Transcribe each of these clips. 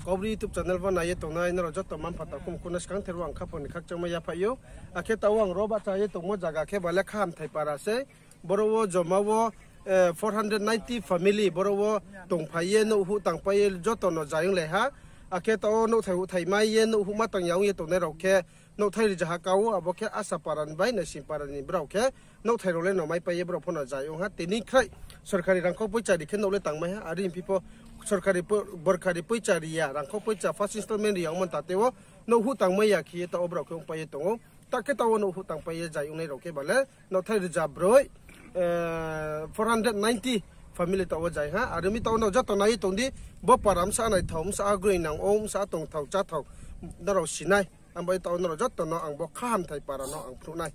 Kobri YouTube channel wa na ye to na ina rojot tamam phata kum kunas kang therwang khapon khak chama ya phayo akhe tawang roba cha ye to mo jaga khe bale kham thai para se borowo jomawo 490 family borowo tong phaye no hu tang paye joto no jayung le ha akhe to no thai mai ye no hu ma tang yaung ye to ne rokhe no thai jaha kawo abokhe asa paran bai na sim paran ni brokhe no thai role no mai paye bro phona jayung ha tini khrai सरकारी रंगखौ पैचारि खे नौले तांबाय हा आरो इमपिपो सरकारी बरखारि पैचारिया रंगखौ पैचा फर्स्ट इंस्टॉलमेंट रियाव मन तातेव नौहु तांबाय खिये ता ओब्राखौ पाये दङ ताके ताव नौहु तांबाय जायुनै रखे बाले नौथाय रिजा ब्रय 490 family taw jai ha आरो मि ताव नौ जतो नाय तंदि ब पाराम सा नाय थौम सा ग्रै नां ओम सा तंग थौ चा थौ नराव सिनाय आमबाय ताव नराव जतो न आं ब खाम थाय पारा न आं फ्रुनाय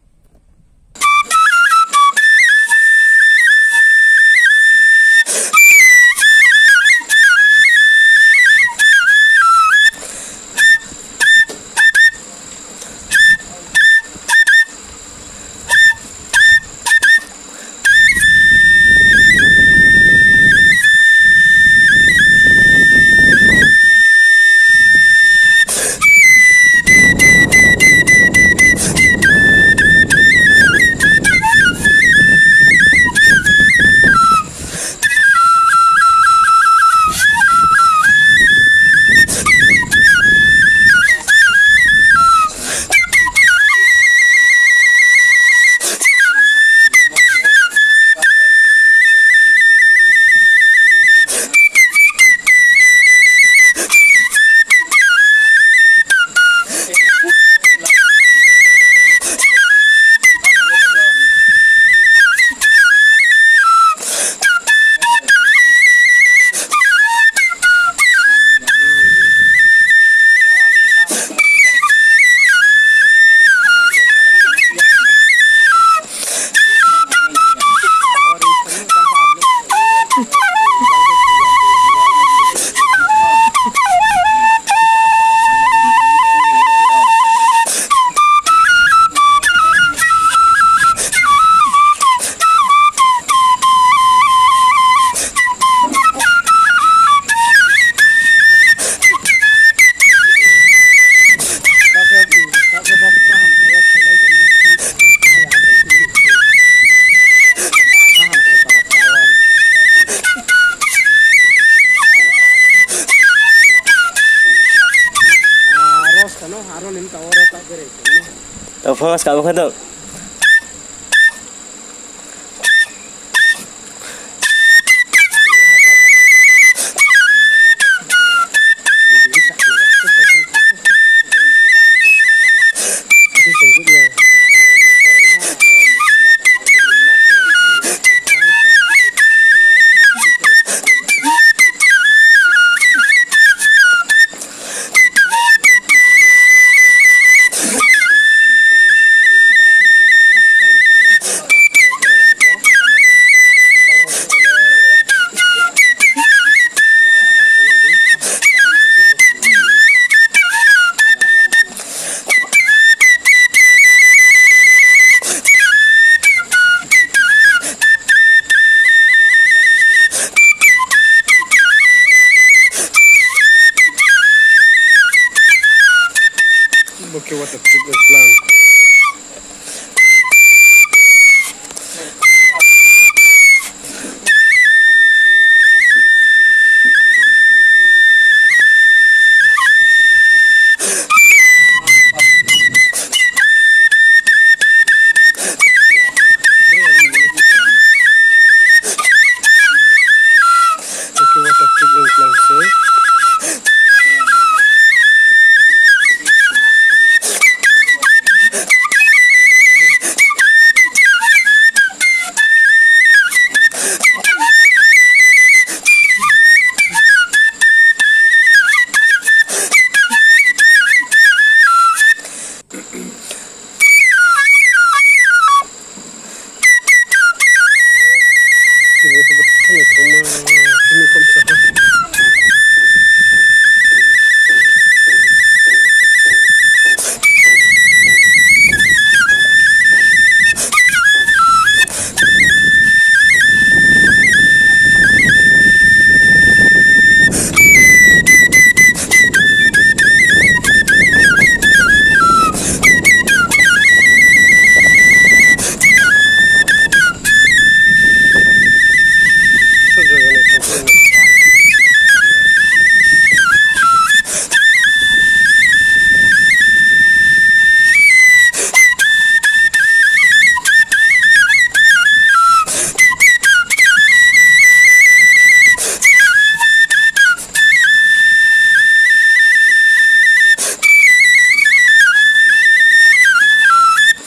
First, kalau kata